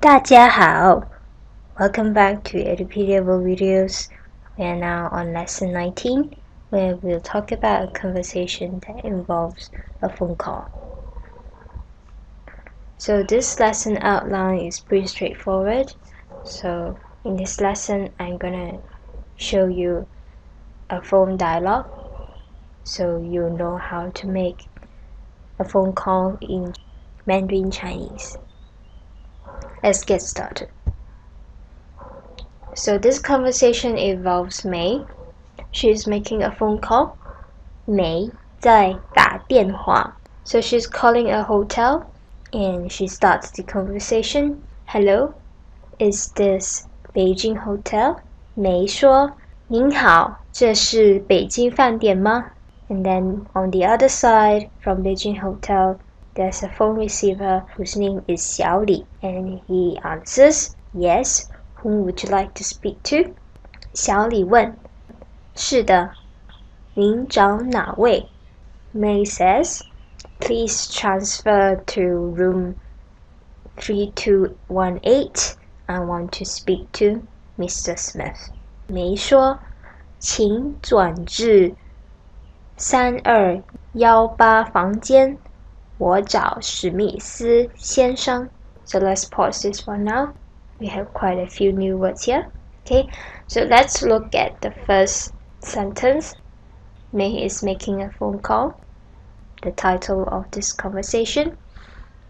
大家好 Welcome back to Edupedia videos. We are now on lesson 19, where we'll talk about a conversation that involves a phone call. So this lesson outline is pretty straightforward. So in this lesson, I'm gonna show you a phone dialogue, so you'll know how to make a phone call in Mandarin Chinese. Let's get started. So this conversation involves May. She's making a phone call. May 在打电话. So she's calling a hotel and she starts the conversation. Hello, is this Beijing Hotel? 梅说您好，这是北京饭店吗? And then on the other side from Beijing Hotel, there's a phone receiver whose name is Xiao Li, and he answers, yes, whom would you like to speak to? 小李问，是的，您找哪位? May says, please transfer to room 3218. I want to speak to Mr. Smith. 梅说，请转至3218房间，我找史密斯先生. So let's pause this one now. We have quite a few new words here. Okay, so let's look at the first sentence. May is making a phone call. The title of this conversation,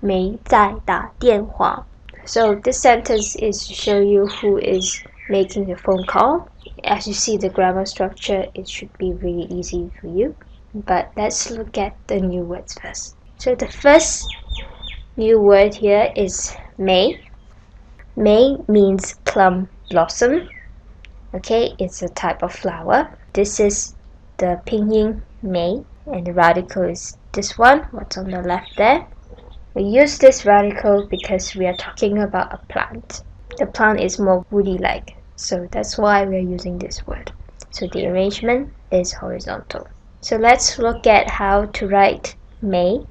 梅在打电话. So this sentence is to show you who is making the phone call. As you see the grammar structure, it should be really easy for you. But let's look at the new words first. So the first new word here is May. May means plum blossom. Okay, it's a type of flower. This is the pinyin May, and the radical is this one, what's on the left there. We use this radical because we are talking about a plant. The plant is more woody-like, so that's why we are using this word. So the arrangement is horizontal. So let's look at how to write May.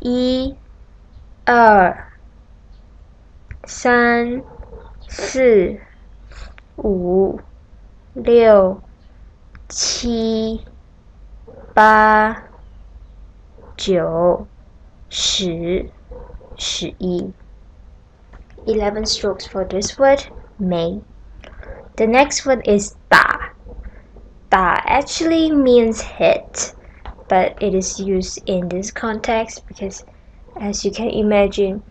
1、2、3、4、5、6、7、8、9、10、11. 11 strokes for this word, May. The next one is 打. 打 actually means hit, but it is used in this context because, as you can imagine,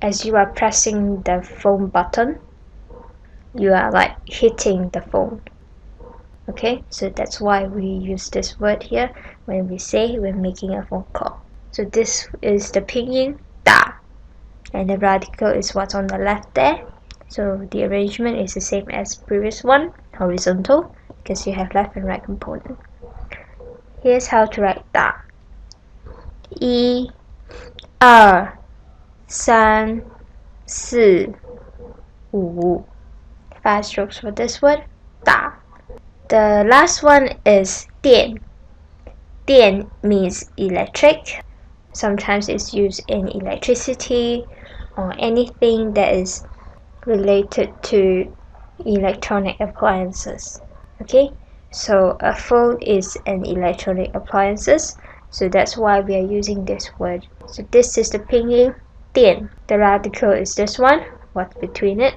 as you are pressing the phone button, you are like hitting the phone. Okay, so that's why we use this word here when we say we're making a phone call. So this is the pinyin 打, and the radical is what's on the left there. So the arrangement is the same as previous one, horizontal, because you have left and right component. Here's how to write 打. 1、2、3、4、5. 5 strokes for this word, 打. The last one is 电. 电 means electric. Sometimes it's used in electricity or anything that is related to electronic appliances. Okay, so a phone is an electronic appliances, so that's why we are using this word. So this is the pinyin 电. The radical is this one, what's between it.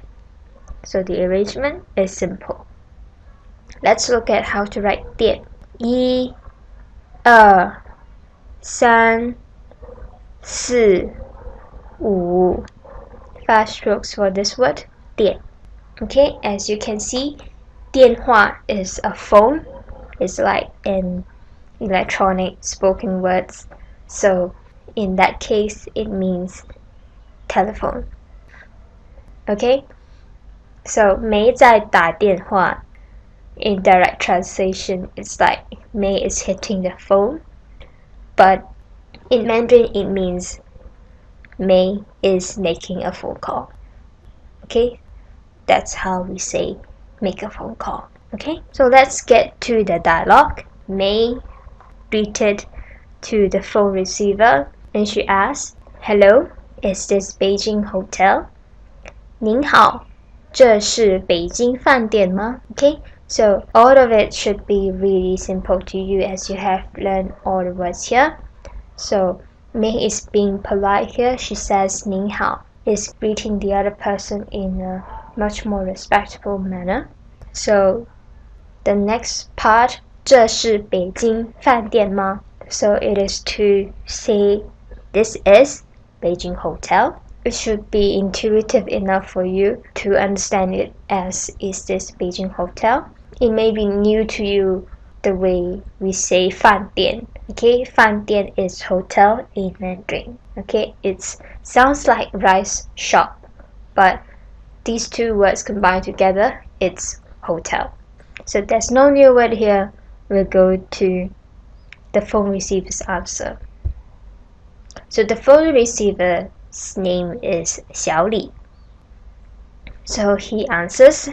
So the arrangement is simple. Let's look at how to write 电. 1、2、3、4、5. 5 strokes for this word, 电. Okay, as you can see, 电话 is a phone. It's like an electronic spoken words. So in that case, it means telephone. Okay, so 梅在打电话. In direct translation, it's like May is hitting the phone, but in Mandarin it means May is making a phone call. Okay, that's how we say make a phone call. Okay, so let's get to the dialogue. May greeted to the phone receiver and she asked, hello, is this Beijing Hotel? 您好，这是北京饭店吗？ Okay, so all of it should be really simple to you as you have learned all the words here. So Mei is being polite here. She says 您好 is greeting the other person in a much more respectful manner. So the next part, 这是北京饭店吗? So it is to say this is Beijing Hotel. It should be intuitive enough for you to understand it as is this Beijing Hotel. It may be new to you the way we say 饭店. Okay, 饭店 is hotel in Mandarin. Okay, it sounds like rice shop, but these two words combined together, it's hotel. So there's no new word here. We'll go to the phone receiver's answer. So the phone receiver's name is Xiao Li. So he answers,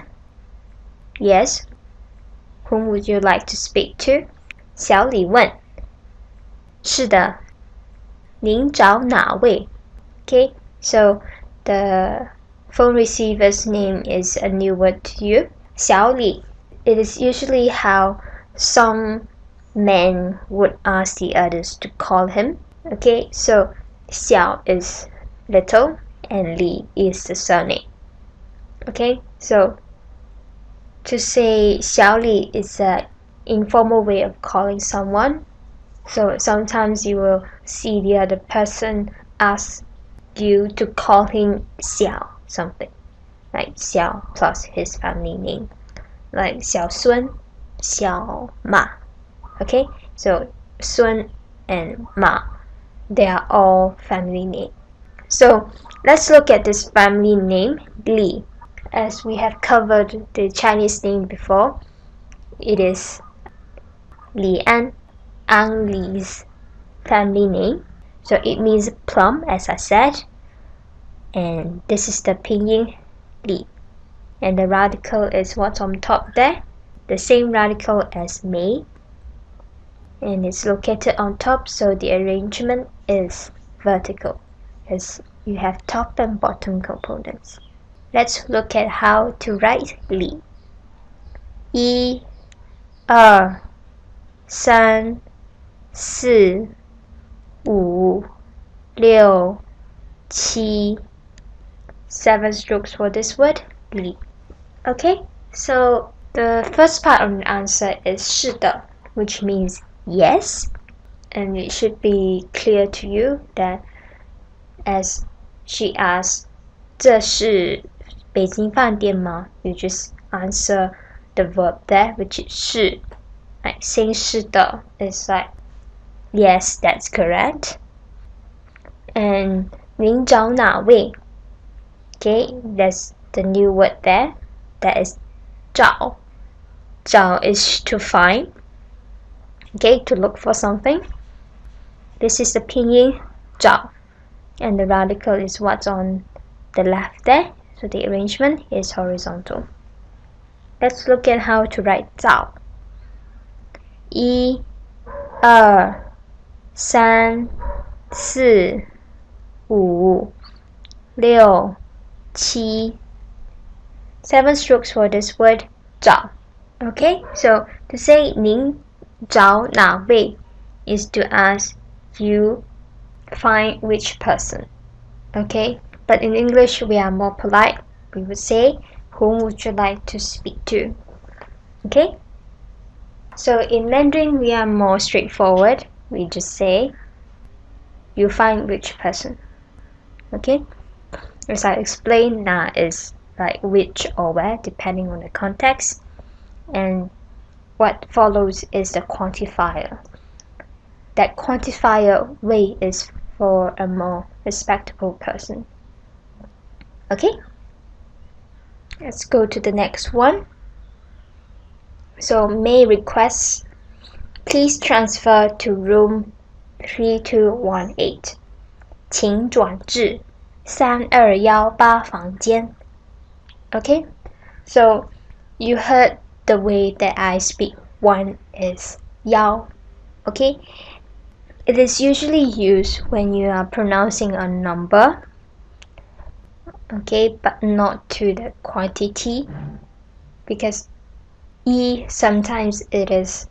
yes, whom would you like to speak to? 小李问，是的，您找哪位? Okay, so the phone receiver's name is a new word to you. 小李. It is usually how some men would ask the others to call him. Okay, so 小 is little and Li is the surname. Okay, so to say 小李 is an informal way of calling someone. So sometimes you will see the other person ask you to call him 小 something, like 小 plus his family name, like 小孙, 小马. Okay, so 孙 and ma, they are all family name. So let's look at this family name, Li. As we have covered the Chinese name before, it is Li An, Ang Li's family name. So it means plum, as I said. And this is the pinyin Li. And the radical is what's on top there, the same radical as Mei. And it's located on top, so the arrangement is vertical, as you have top and bottom components. Let's look at how to write Li. 1, 2, 3, 4, 5, 6, 7. 7 strokes for this word, Li. Okay, so the first part of the answer is 是的, which means yes. And it should be clear to you that as she asks, 这是北京饭店吗? You just answer the verb there, which is 是. Like saying 是的 is like, yes, that's correct. And 您找哪位? Okay, there's the new word there. That is 找. 找 is to find. Okay, to look for something. This is the pinyin 找. And the radical is what's on the left there. So the arrangement is horizontal. Let's look at how to write 找. 1, 2, 3, 4, 5, 6, 7. 7 strokes for this word 找. Okay, so to say 您找哪位 is to ask you find which person. Okay, but in English we are more polite. We would say whom would you like to speak to? Okay, so in Mandarin we are more straightforward. We just say you find which person. Okay, as I explained, na is like which or where depending on the context, and what follows is the quantifier. That quantifier way is for a more respectable person. Okay, let's go to the next one. So May requests, please transfer to room 3218. 请转至3218房间. Okay, so you heard the way that I speak. One is 幺. Okay, it is usually used when you are pronouncing a number okay, but not to the quantity, because E sometimes it is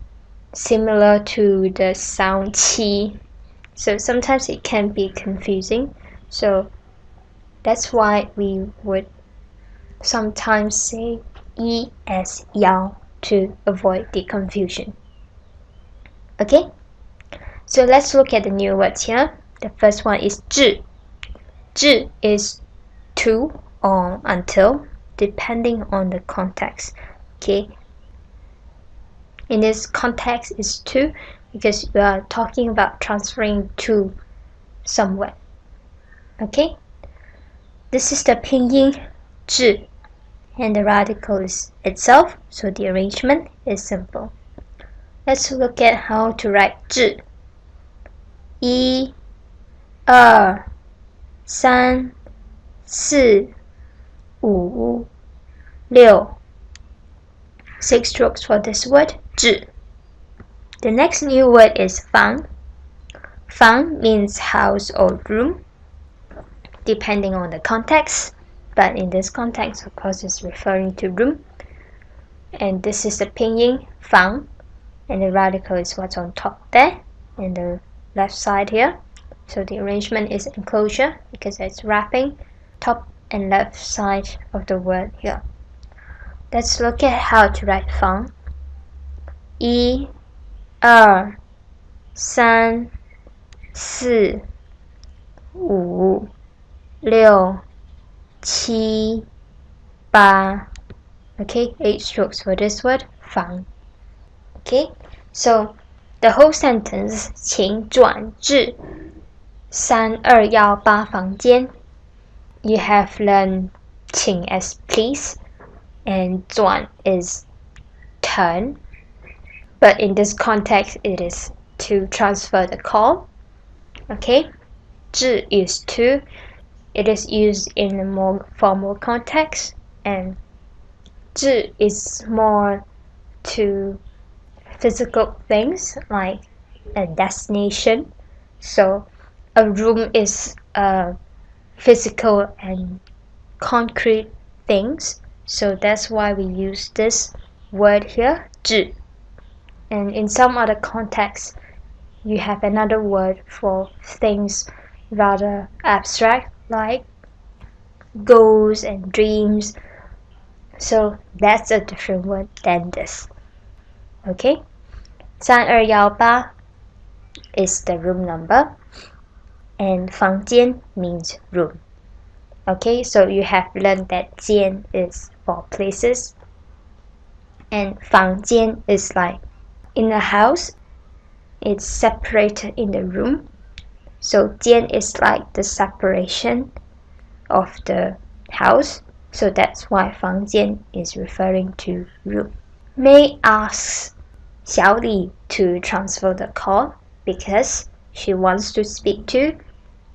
similar to the sound qi, so sometimes it can be confusing. So that's why we would sometimes say E as yao to avoid the confusion. Okay, so let's look at the new words here. The first one is 至. 至 is to or until, depending on the context. Okay, in this context is to because we are talking about transferring to somewhere. Okay, this is the pinyin 至 and the radical is itself, so the arrangement is simple. Let's look at how to write 至. 1 2 3 4 5 6. 6 strokes for this word 至. The next new word is 房. 房 means house or room, depending on the context, but in this context, of course, it's referring to room. And this is the pinyin 房, and the radical is what's on top there, in the left side here. So the arrangement is enclosure because it's wrapping top and left side of the word here. Let's look at how to write 房. 1 2 3 4 5 6 7 8. Okay, 8 strokes for this word 房. Okay, so the whole sentence 请转至3218房间. You have learned 请 as please, and 转 is turn, but in this context it is to transfer the call. Okay, 至 is to. It is used in a more formal context, and 至 is more to physical things like a destination. So a room is physical and concrete things, so that's why we use this word here 至. And in some other contexts you have another word for things rather abstract, like goals and dreams, so that's a different word than this. Okay, 3218 is the room number, and 房间 means room. Okay, so you have learned that 间 is for places, and 房间 is like in a house, it's separated in the room. So 间 is like the separation of the house, so that's why 房间 is referring to room. May asks 小李 to transfer the call because she wants to speak to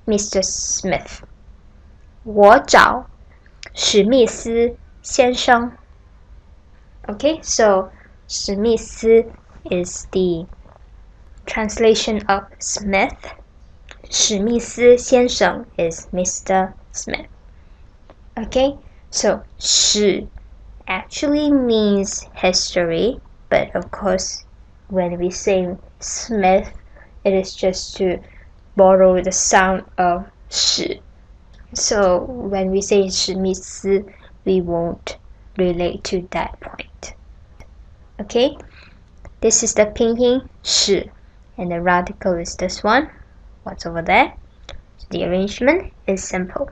Mr. Smith. 我找史密斯先生. Okay, so 史密斯 is the translation of Smith. 史密斯先生 is Mr. Smith. Okay, so 史 actually means history, but of course when we say Smith, it is just to borrow the sound of 史. So when we say 史密斯, we won't relate to that point. Okay, this is the pinyin 史, and the radical is this one, what's over there. So the arrangement is simple.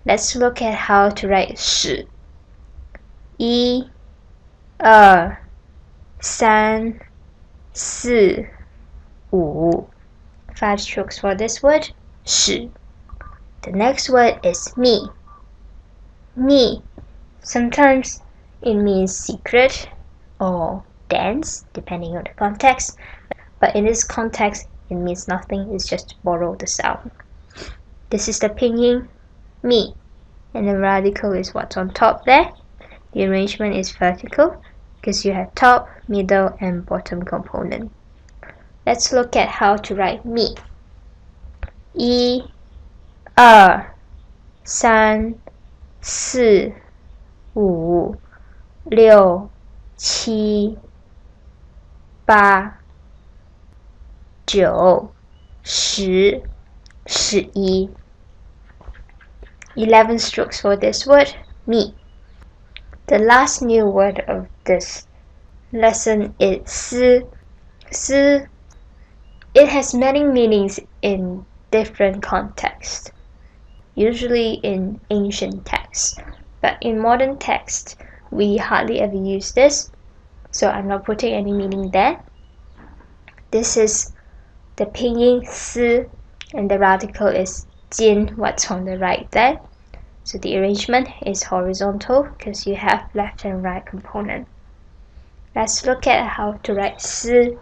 Let's look at how to write 史. 1 2 3 4 5. 5 strokes for this word 史. The next word is me. Me, sometimes it means secret or dance, depending on the context, but in this context it means nothing, it's just to borrow the sound. This is the pinyin me, and the radical is what's on top there. The arrangement is vertical because you have top, middle, and bottom component. Let's look at how to write me. 1 2 3 4、5、6、7、8、9、10、11. 11 strokes for this word, me. The last new word of this lesson is 思. 思. It has many meanings in different contexts, usually in ancient texts, but in modern texts, we hardly ever use this, so I'm not putting any meaning there. This is the pinyin 思, and the radical is 金, what's on the right there. So the arrangement is horizontal because you have left and right component. Let's look at how to write 思.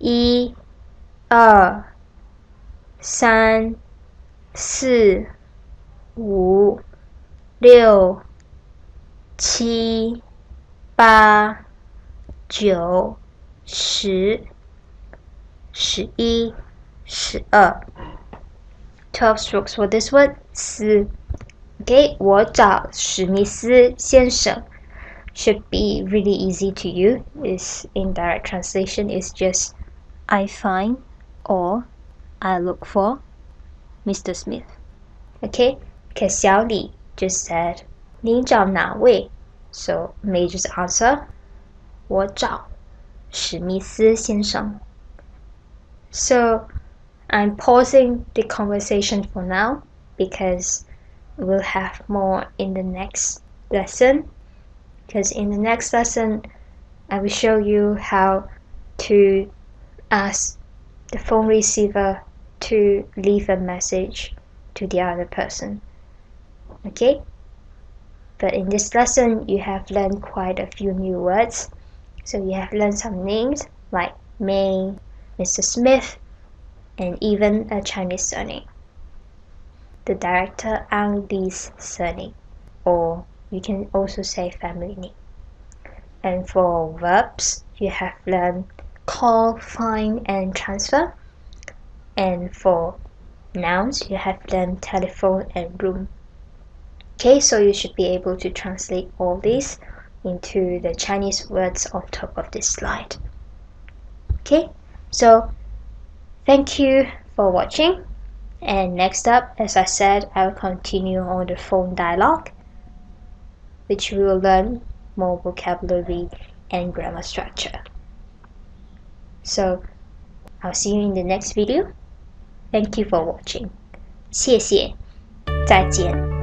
1、2、3、4、5、6、7、8、9、10、11、12. 12 strokes for this word, 思. Okay, 我找史密斯先生 should be really easy to you. Is indirect translation is just I find or I look for Mr. Smith. Okay, because 小李 just said 你找哪位? So May just answer 我找史密斯先生. So I'm pausing the conversation for now because we'll have more in the next lesson. Because in the next lesson, I will show you how to ask the phone receiver to leave a message to the other person. Okay? But in this lesson, you have learned quite a few new words. So you have learned some names like May, Mr. Smith, and even a Chinese surname. The director Ang Lee's surname, or you can also say family name. And for verbs, you have learned call, find, and transfer. And for nouns, you have learned telephone and room. Okay, so you should be able to translate all these into the Chinese words on top of this slide. Okay, so thank you for watching. And next up, as I said, I will continue on the phone dialogue, which we will learn more vocabulary and grammar structure. So I'll see you in the next video. Thank you for watching. 谢谢，再见。